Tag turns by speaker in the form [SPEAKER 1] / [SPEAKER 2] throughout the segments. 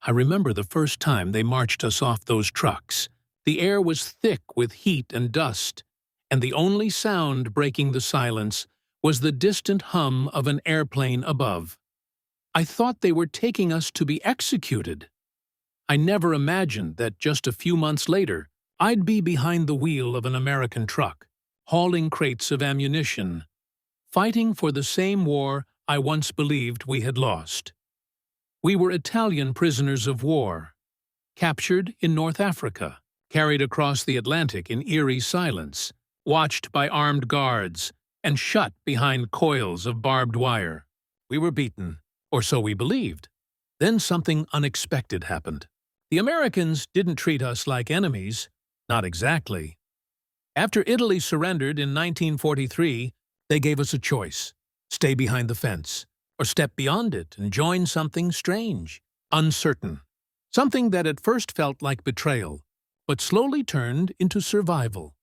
[SPEAKER 1] I remember the first time they marched us off those trucks. The air was thick with heat and dust, and the only sound breaking the silence was the distant hum of an airplane above. I thought they were taking us to be executed. I never imagined that just a few months later, I'd be behind the wheel of an American truck, hauling crates of ammunition, fighting for the same war I once believed we had lost. We were Italian prisoners of war, captured in North Africa, carried across the Atlantic in eerie silence, watched by armed guards, and shut behind coils of barbed wire. We were beaten, or so we believed. Then something unexpected happened. The Americans didn't treat us like enemies, not exactly. After Italy surrendered in 1943, they gave us a choice: stay behind the fence, or step beyond it and join something strange, uncertain, something that at first felt like betrayal, but slowly turned into survival.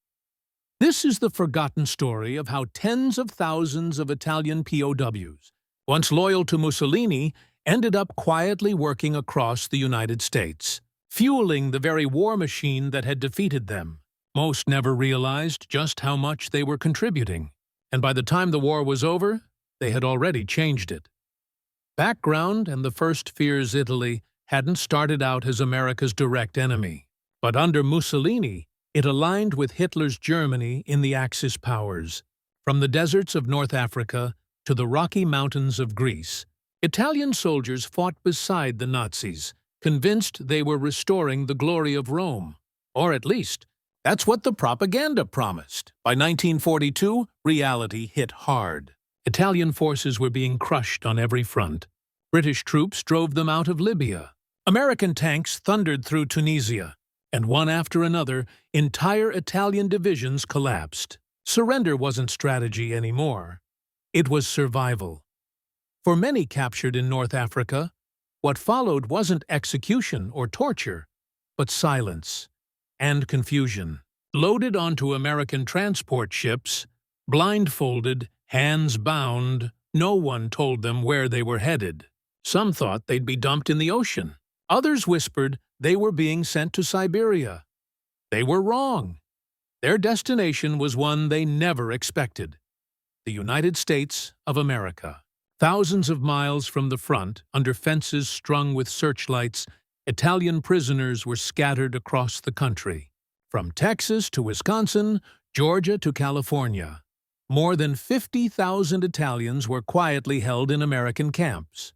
[SPEAKER 1] This is the forgotten story of how tens of thousands of Italian POWs, once loyal to Mussolini, ended up quietly working across the United States, fueling the very war machine that had defeated them. Most never realized just how much they were contributing, and by the time the war was over, they had already changed it. Background and the first fears Italy hadn't started out as America's direct enemy, but under Mussolini, it aligned with Hitler's Germany in the Axis powers. From the deserts of North Africa to the Rocky Mountains of Greece, Italian soldiers fought beside the Nazis, convinced they were restoring the glory of Rome. Or at least, that's what the propaganda promised. By 1942, reality hit hard. Italian forces were being crushed on every front. British troops drove them out of Libya. American tanks thundered through Tunisia, and one after another, entire Italian divisions collapsed. Surrender wasn't strategy anymore. It was survival. For many captured in North Africa, what followed wasn't execution or torture, but silence and confusion. Loaded onto American transport ships, blindfolded, hands bound, no one told them where they were headed. Some thought they'd be dumped in the ocean. Others whispered they were being sent to Siberia. They were wrong. Their destination was one they never expected: the United States of America. Thousands of miles from the front, under fences strung with searchlights, Italian prisoners were scattered across the country. From Texas to Wisconsin, Georgia to California. More than 50,000 Italians were quietly held in American camps.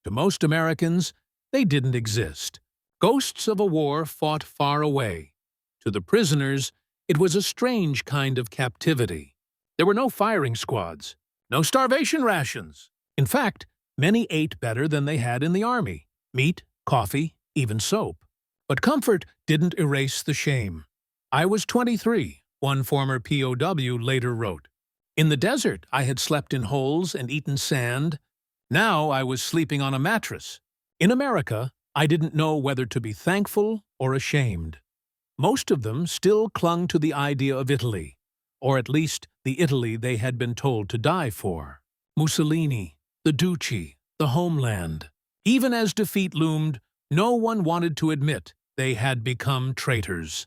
[SPEAKER 1] To most Americans, they didn't exist. Ghosts of a war fought far away. To the prisoners, it was a strange kind of captivity. There were no firing squads, no starvation rations. In fact, many ate better than they had in the army: meat, coffee, even soap. But comfort didn't erase the shame. I was 23, one former POW later wrote. In the desert, I had slept in holes and eaten sand. Now I was sleeping on a mattress. In America, I didn't know whether to be thankful or ashamed. Most of them still clung to the idea of Italy, or at least the Italy they had been told to die for. Mussolini, the Duce, the homeland. Even as defeat loomed, no one wanted to admit they had become traitors.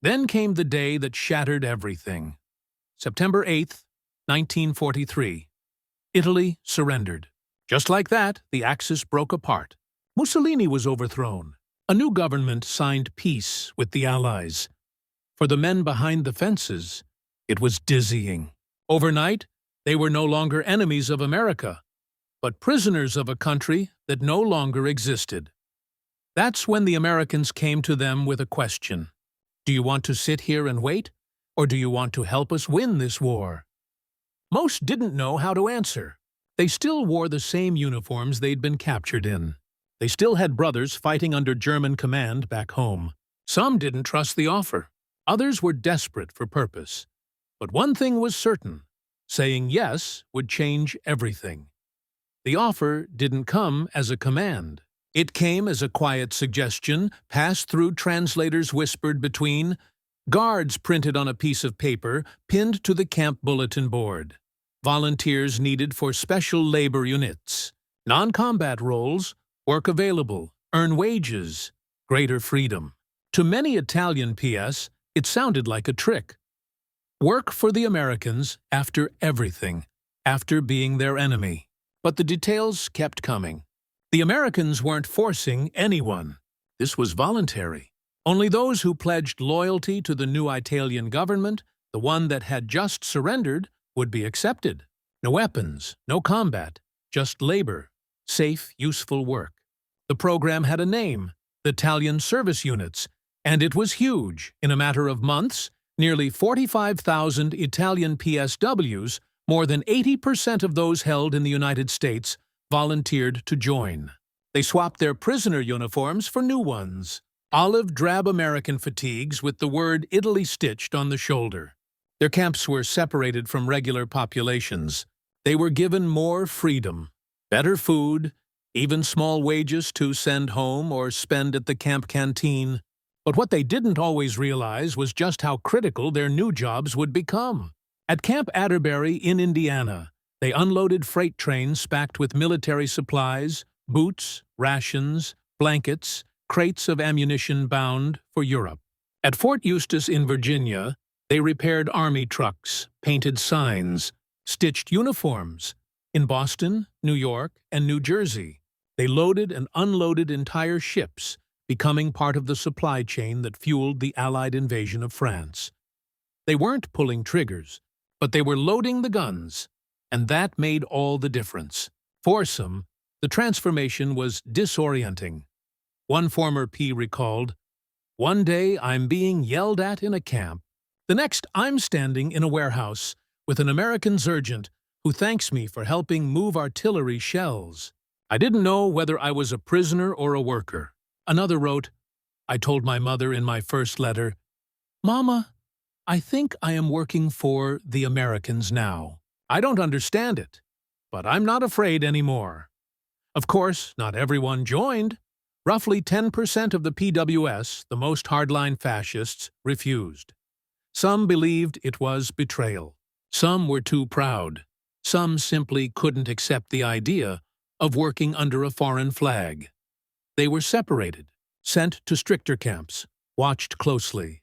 [SPEAKER 1] Then came the day that shattered everything. September 8th, 1943. Italy surrendered. Just like that, the Axis broke apart. Mussolini was overthrown. A new government signed peace with the Allies. For the men behind the fences, it was dizzying. Overnight, they were no longer enemies of America, but prisoners of a country that no longer existed. That's when the Americans came to them with a question. Do you want to sit here and wait, or do you want to help us win this war? Most didn't know how to answer. They still wore the same uniforms they'd been captured in. They still had brothers fighting under German command back home. Some didn't trust the offer. Others were desperate for purpose. But one thing was certain: saying yes would change everything. The offer didn't come as a command. It came as a quiet suggestion, passed through translators whispered between, guards printed on a piece of paper pinned to the camp bulletin board. Volunteers needed for special labor units. Non-combat roles, work available, earn wages, greater freedom. To many Italian PS, it sounded like a trick. Work for the Americans after everything, after being their enemy. But the details kept coming. The Americans weren't forcing anyone. This was voluntary. Only those who pledged loyalty to the new Italian government, the one that had just surrendered, would be accepted. No weapons, no combat, just labor, safe, useful work. The program had a name, the Italian Service Units, and it was huge. In a matter of months, nearly 45,000 Italian PSWs, more than 80% of those held in the United States, volunteered to join. They swapped their prisoner uniforms for new ones, olive drab American fatigues with the word Italy stitched on the shoulder. Their camps were separated from regular populations. They were given more freedom, better food, even small wages to send home or spend at the camp canteen. But what they didn't always realize was just how critical their new jobs would become. At Camp Atterbury in Indiana, they unloaded freight trains packed with military supplies, boots, rations, blankets, crates of ammunition bound for Europe. At Fort Eustis in Virginia, they repaired army trucks, painted signs, stitched uniforms. In Boston, New York, and New Jersey, they loaded and unloaded entire ships, becoming part of the supply chain that fueled the Allied invasion of France. They weren't pulling triggers, but they were loading the guns, and that made all the difference. For some, the transformation was disorienting. One former P recalled, "One day I'm being yelled at in a camp. The next I'm standing in a warehouse with an American sergeant who thanks me for helping move artillery shells. I didn't know whether I was a prisoner or a worker." Another wrote, "I told my mother in my first letter, 'Mama, I think I am working for the Americans now. I don't understand it, but I'm not afraid anymore.'" Of course, not everyone joined. Roughly 10% of the PWS, the most hardline fascists, refused. Some believed it was betrayal. Some were too proud. Some simply couldn't accept the idea of working under a foreign flag. They were separated, sent to stricter camps, watched closely.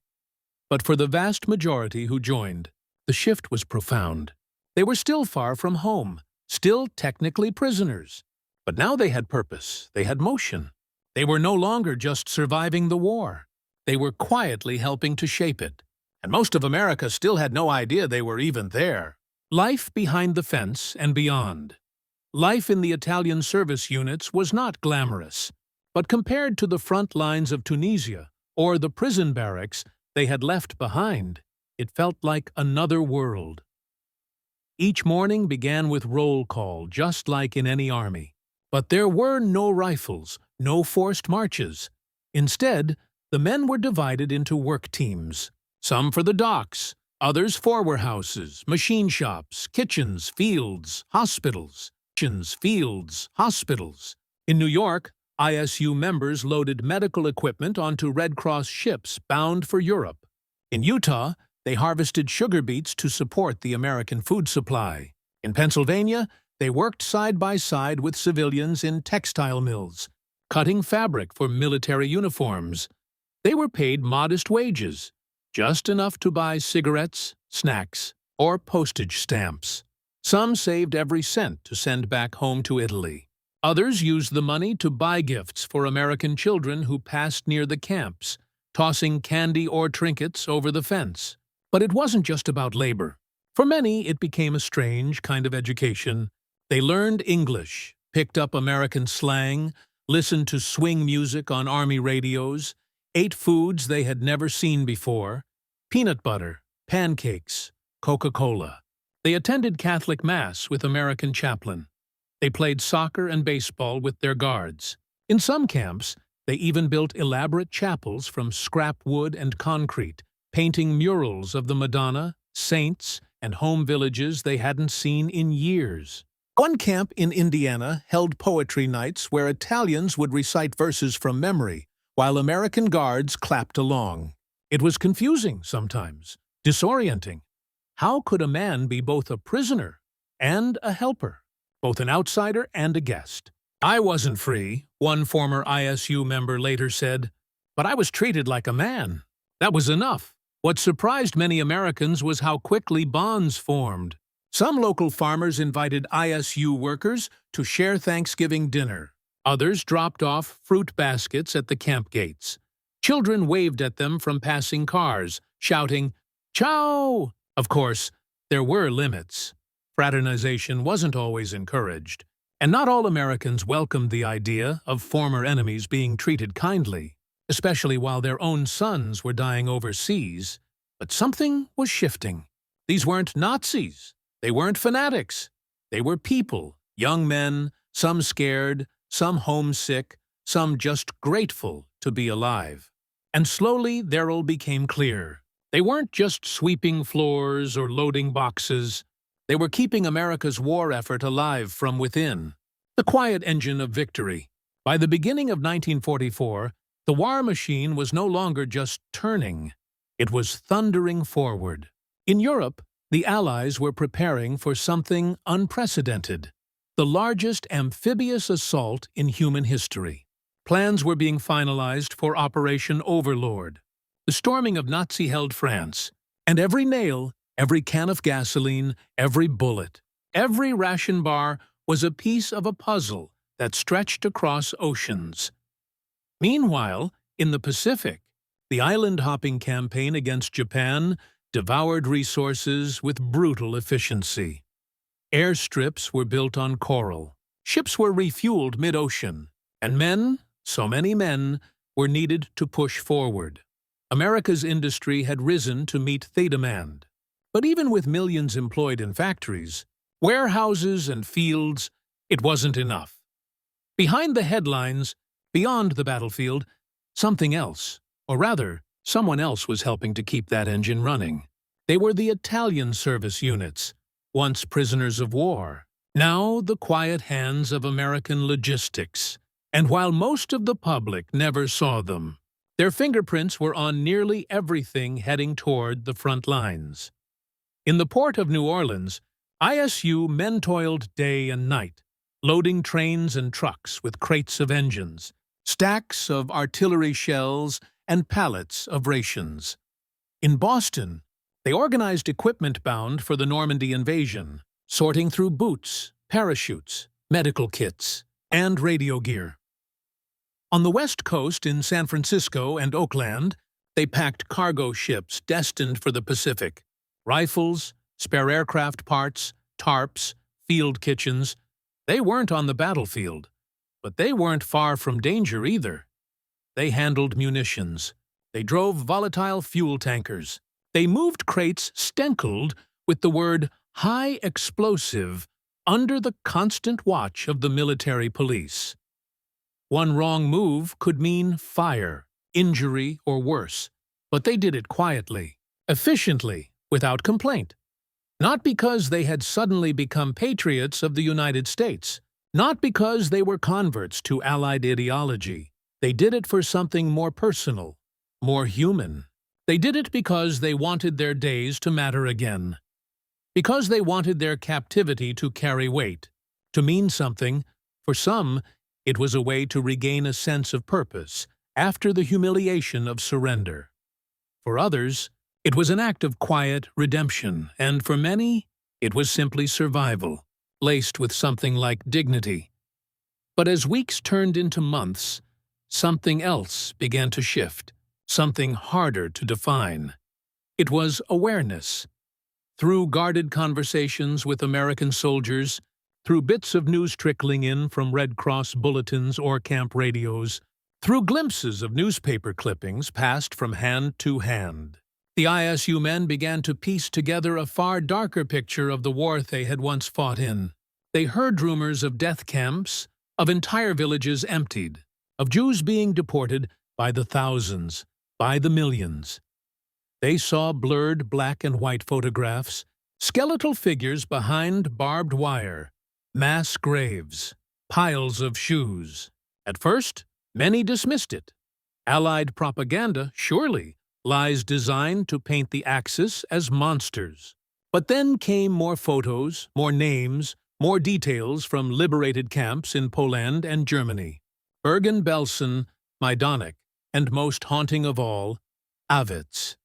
[SPEAKER 1] But for the vast majority who joined, the shift was profound. They were still far from home, still technically prisoners. But now they had purpose, they had motion. They were no longer just surviving the war. They were quietly helping to shape it. And most of America still had no idea they were even there. Life behind the fence and beyond. Life in the Italian service units was not glamorous, but compared to the front lines of Tunisia or the prison barracks they had left behind, it felt like another world. Each morning began with roll call, just like in any army. But there were no rifles, no forced marches. Instead, the men were divided into work teams, some for the docks, others for warehouses, machine shops, kitchens, fields, hospitals. In New York, ISU members loaded medical equipment onto Red Cross ships bound for Europe. In Utah, they harvested sugar beets to support the American food supply. In Pennsylvania, they worked side by side with civilians in textile mills, cutting fabric for military uniforms. They were paid modest wages, just enough to buy cigarettes, snacks, or postage stamps. Some saved every cent to send back home to Italy. Others used the money to buy gifts for American children who passed near the camps, tossing candy or trinkets over the fence. But it wasn't just about labor. For many, it became a strange kind of education. They learned English, picked up American slang, listened to swing music on army radios, ate foods they had never seen before: peanut butter, pancakes, Coca-Cola. They attended Catholic Mass with American chaplain. They played soccer and baseball with their guards. In some camps, they even built elaborate chapels from scrap wood and concrete, painting murals of the Madonna, saints, and home villages they hadn't seen in years. One camp in Indiana held poetry nights where Italians would recite verses from memory, while American guards clapped along. It was confusing sometimes, disorienting. How could a man be both a prisoner and a helper, both an outsider and a guest? "I wasn't free," One former ISU member later said, "But I was treated like a man. That was enough." What surprised many Americans was how quickly bonds formed. Some local farmers invited ISU workers to share Thanksgiving dinner. Others dropped off fruit baskets at the camp gates. Children waved at them from passing cars, shouting, "Ciao!" Of course, there were limits. Fraternization wasn't always encouraged, and not all Americans welcomed the idea of former enemies being treated kindly, especially while their own sons were dying overseas. But something was shifting. These weren't Nazis. They weren't fanatics. They were people, young men, some scared, some homesick, some just grateful to be alive. And slowly their role became clear. They weren't just sweeping floors or loading boxes. They were keeping America's war effort alive from within. The quiet engine of victory. By the beginning of 1944, the war machine was no longer just turning. It was thundering forward. In Europe, the Allies were preparing for something unprecedented. The largest amphibious assault in human history. Plans were being finalized for Operation Overlord, the storming of Nazi-held France, and every nail, every can of gasoline, every bullet, every ration bar was a piece of a puzzle that stretched across oceans. Meanwhile, in the Pacific, the island-hopping campaign against Japan devoured resources with brutal efficiency. Airstrips were built on coral, ships were refueled mid-ocean, and men, so many men, were needed to push forward. America's industry had risen to meet the demand. But even with millions employed in factories, warehouses, and fields, it wasn't enough. Behind the headlines, beyond the battlefield, something else, or rather, someone else was helping to keep that engine running. They were the Italian service units, once prisoners of war, now the quiet hands of American logistics. And while most of the public never saw them, their fingerprints were on nearly everything heading toward the front lines. In the port of New Orleans, ISU men toiled day and night, loading trains and trucks with crates of engines, stacks of artillery shells, and pallets of rations. In Boston, they organized equipment bound for the Normandy invasion, sorting through boots, parachutes, medical kits, and radio gear. On the West Coast in San Francisco and Oakland, they packed cargo ships destined for the Pacific. Rifles, spare aircraft parts, tarps, field kitchens. They weren't on the battlefield, but they weren't far from danger either. They handled munitions. They drove volatile fuel tankers. They moved crates stenciled with the word high explosive under the constant watch of the military police. One wrong move could mean fire, injury, or worse, but they did it quietly, efficiently, without complaint. Not because they had suddenly become patriots of the United States, not because they were converts to Allied ideology. They did it for something more personal, more human. They did it because they wanted their days to matter again. Because they wanted their captivity to carry weight, to mean something. For some, it was a way to regain a sense of purpose after the humiliation of surrender. For others, it was an act of quiet redemption, and for many, it was simply survival, laced with something like dignity. But as weeks turned into months, something else began to shift, something harder to define. It was awareness. Through guarded conversations with American soldiers, through bits of news trickling in from Red Cross bulletins or camp radios, through glimpses of newspaper clippings passed from hand to hand, the ISU men began to piece together a far darker picture of the war they had once fought in. They heard rumors of death camps, of entire villages emptied, of Jews being deported by the thousands, by the millions. They saw blurred black and white photographs, skeletal figures behind barbed wire, mass graves, piles of shoes. At first, many dismissed it. Allied propaganda, surely, lies designed to paint the Axis as monsters. But then came more photos, more names, more details from liberated camps in Poland and Germany. Bergen-Belsen, Majdanek, and most haunting of all, Avits.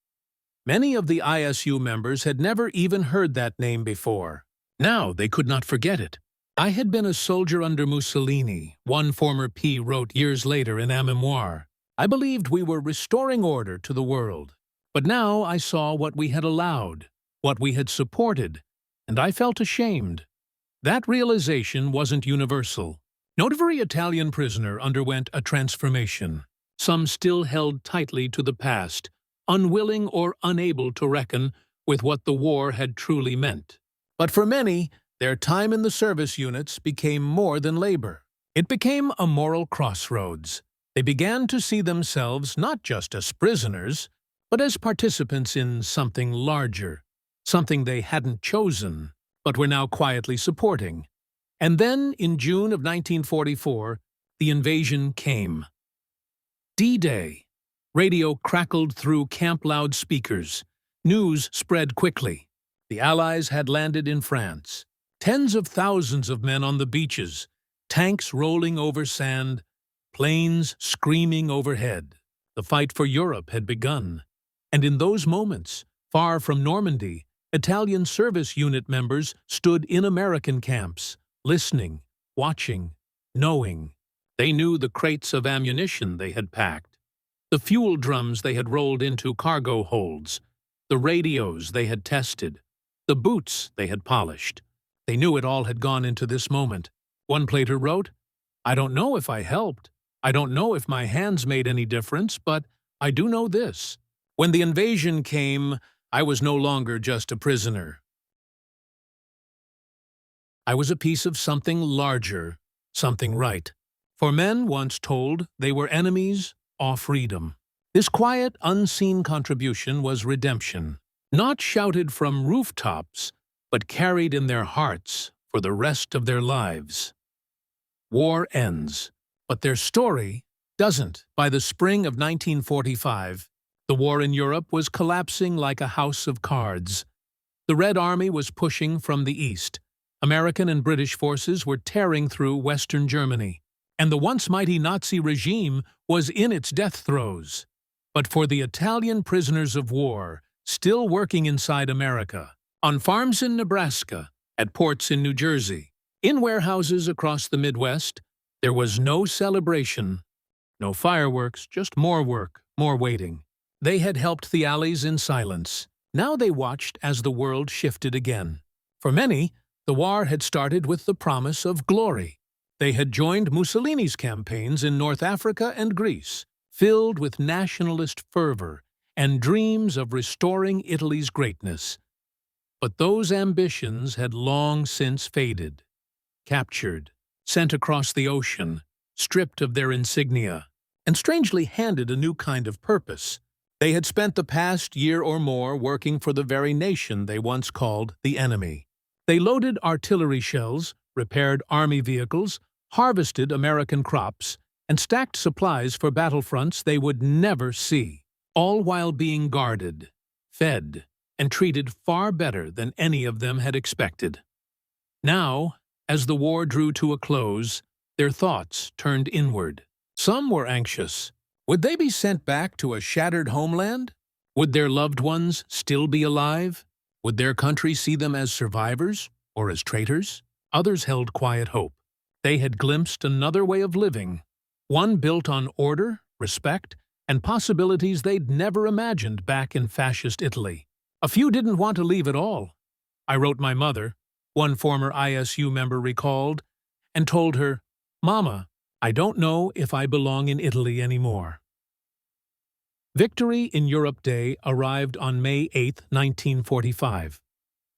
[SPEAKER 1] Many of the ISU members had never even heard that name before. Now they could not forget it. "I had been a soldier under Mussolini," one former P wrote years later in a memoir. "I believed we were restoring order to the world. But now I saw what we had allowed, what we had supported, and I felt ashamed." That realization wasn't universal. Not every Italian prisoner underwent a transformation. Some still held tightly to the past, unwilling or unable to reckon with what the war had truly meant. But for many, their time in the service units became more than labor. It became a moral crossroads. They began to see themselves not just as prisoners, but as participants in something larger, something they hadn't chosen, but were now quietly supporting. And then, in June of 1944, the invasion came. D-Day. Radio crackled through camp loudspeakers. News spread quickly. The Allies had landed in France. Tens of thousands of men on the beaches, tanks rolling over sand, planes screaming overhead. The fight for Europe had begun. And in those moments, far from Normandy, Italian service unit members stood in American camps, listening, watching, knowing. They knew the crates of ammunition they had packed, the fuel drums they had rolled into cargo holds, the radios they had tested, the boots they had polished. They knew it all had gone into this moment. One plater wrote, "I don't know if I helped. I don't know if my hands made any difference, but I do know this. When the invasion came, I was no longer just a prisoner. I was a piece of something larger, something right." For men once told they were enemies of freedom. This quiet, unseen contribution was redemption, not shouted from rooftops, but carried in their hearts for the rest of their lives. War ends, but their story doesn't. By the spring of 1945, the war in Europe was collapsing like a house of cards. The Red Army was pushing from the east. American and British forces were tearing through Western Germany, and the once mighty Nazi regime was in its death throes. But for the Italian prisoners of war, still working inside America, on farms in Nebraska, at ports in New Jersey, in warehouses across the Midwest, there was no celebration, no fireworks, just more work, more waiting. They had helped the Allies in silence. Now they watched as the world shifted again. For many, the war had started with the promise of glory. They had joined Mussolini's campaigns in North Africa and Greece, filled with nationalist fervor and dreams of restoring Italy's greatness. But those ambitions had long since faded, captured, sent across the ocean, stripped of their insignia, and strangely handed a new kind of purpose. They had spent the past year or more working for the very nation they once called the enemy. They loaded artillery shells, repaired army vehicles, harvested American crops, and stacked supplies for battlefronts they would never see, all while being guarded, fed, and treated far better than any of them had expected. Now, as the war drew to a close, their thoughts turned inward. Some were anxious. Would they be sent back to a shattered homeland? Would their loved ones still be alive? Would their country see them as survivors or as traitors? Others held quiet hope. They had glimpsed another way of living, one built on order, respect, and possibilities they'd never imagined back in fascist Italy. A few didn't want to leave at all. I wrote my mother, one former ISU member recalled, and told her, "Mama, I don't know if I belong in Italy anymore." Victory in Europe Day arrived on May 8, 1945.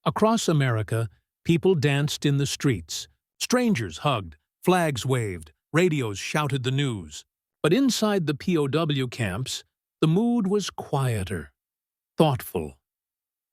[SPEAKER 1] Across America, people danced in the streets. Strangers hugged, flags waved, radios shouted the news. But inside the POW camps, the mood was quieter, thoughtful,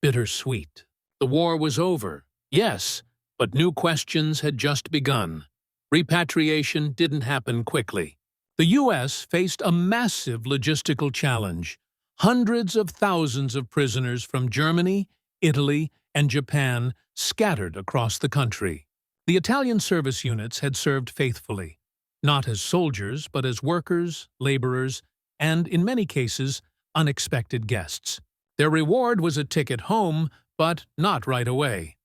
[SPEAKER 1] bittersweet. The war was over, yes, but new questions had just begun. Repatriation didn't happen quickly. The U.S. faced a massive logistical challenge. Hundreds of thousands of prisoners from Germany, Italy, and Japan scattered across the country. The Italian service units had served faithfully. not as soldiers, but as workers, laborers, and, in many cases, unexpected guests. Their reward was a ticket home, but not right away.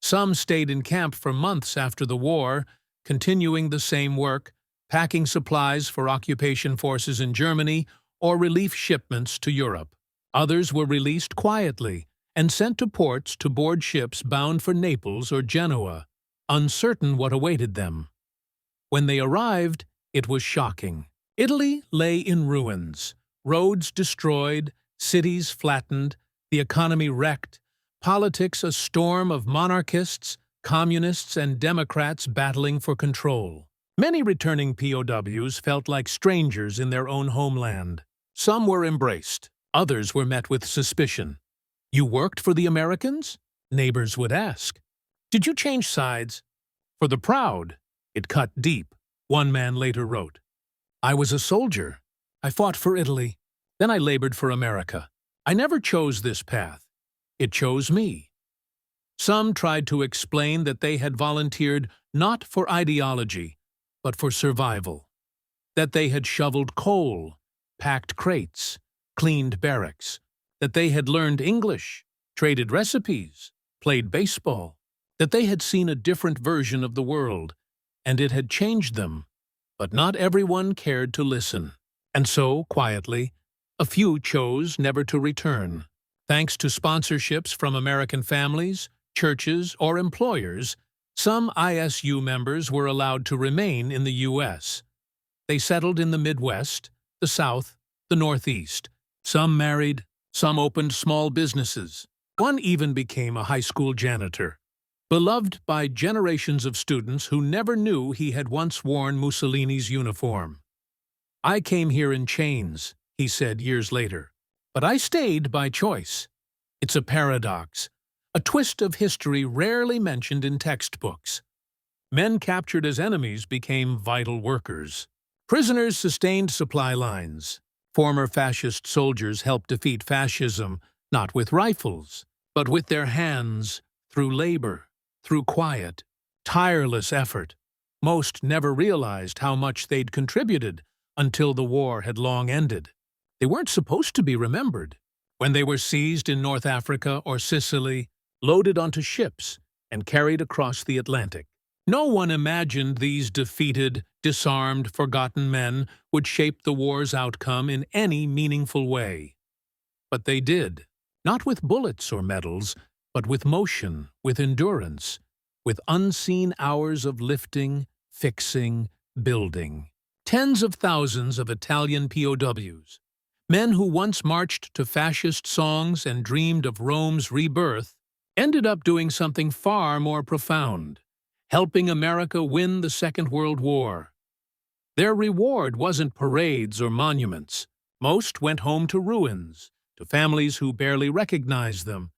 [SPEAKER 1] Some stayed in camp for months after the war, continuing the same work, packing supplies for occupation forces in Germany or relief shipments to Europe. Others were released quietly and sent to ports to board ships bound for Naples or Genoa, uncertain what awaited them. When they arrived, it was shocking. Italy lay in ruins, roads destroyed, cities flattened, the economy wrecked, politics a storm of monarchists, communists, and Democrats battling for control. Many returning POWs felt like strangers in their own homeland. Some were embraced. Others were met with suspicion. "You worked for the Americans?" neighbors would ask. "Did you change sides?" For the proud, it cut deep, one man later wrote. "I was a soldier. I fought for Italy. Then I labored for America. I never chose this path. It chose me." Some tried to explain that they had volunteered not for ideology, but for survival. That they had shoveled coal, packed crates, cleaned barracks. That they had learned English, traded recipes, played baseball. That they had seen a different version of the world, and it had changed them. But not everyone cared to listen. And so, quietly, a few chose never to return. Thanks to sponsorships from American families, churches, or employers, some ISU members were allowed to remain in the U.S. They settled in the Midwest, the South, the Northeast. Some married, some opened small businesses. One even became a high school janitor, beloved by generations of students who never knew he had once worn Mussolini's uniform. "I came here in chains," he said years later, "but I stayed by choice." It's a paradox, a twist of history rarely mentioned in textbooks. Men captured as enemies became vital workers. Prisoners sustained supply lines. Former fascist soldiers helped defeat fascism, not with rifles, but with their hands, through labor, through quiet, tireless effort. Most never realized how much they'd contributed until the war had long ended. They weren't supposed to be remembered. When they were seized in North Africa or Sicily, loaded onto ships, and carried across the Atlantic. No one imagined these defeated, disarmed, forgotten men would shape the war's outcome in any meaningful way. But they did, not with bullets or medals, but with motion, with endurance, with unseen hours of lifting, fixing, building. Tens of thousands of Italian POWs, men who once marched to fascist songs and dreamed of Rome's rebirth, ended up doing something far more profound, helping America win the Second World War. Their reward wasn't parades or monuments. Most went home to ruins, to families who barely recognized them,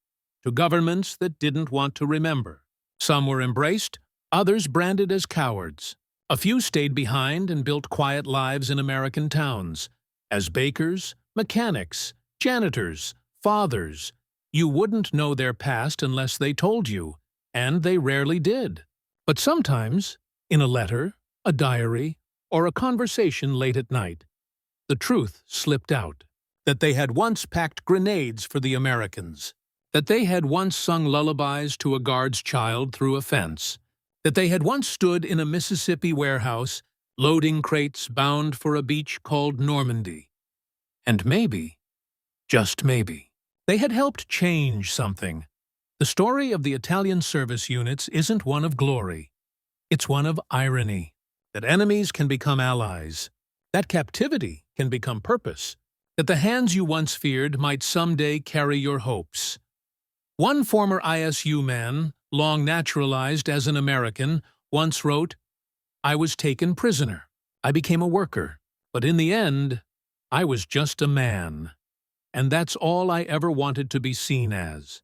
[SPEAKER 1] to governments that didn't want to remember. Some were embraced, others branded as cowards. A few stayed behind and built quiet lives in American towns, as bakers, mechanics, janitors, fathers. You wouldn't know their past unless they told you, and they rarely did. But sometimes, in a letter, a diary, or a conversation late at night, the truth slipped out. That they had once packed grenades for the Americans. That they had once sung lullabies to a guard's child through a fence. That they had once stood in a Mississippi warehouse, loading crates bound for a beach called Normandy. And maybe, just maybe, they had helped change something. The story of the Italian service units isn't one of glory. It's one of irony. That enemies can become allies. That captivity can become purpose. That the hands you once feared might someday carry your hopes. One former ISU man, long naturalized as an American, once wrote, "I was taken prisoner. I became a worker. But in the end, I was just a man. And that's all I ever wanted to be seen as."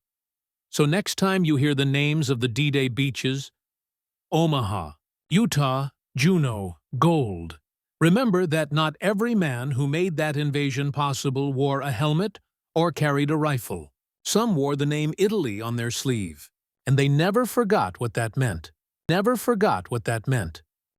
[SPEAKER 1] So next time you hear the names of the D-Day beaches, Omaha, Utah, Juneau, Gold, remember that not every man who made that invasion possible wore a helmet or carried a rifle. Some wore the name Italy on their sleeve, and they never forgot what that meant. Never forgot what that meant.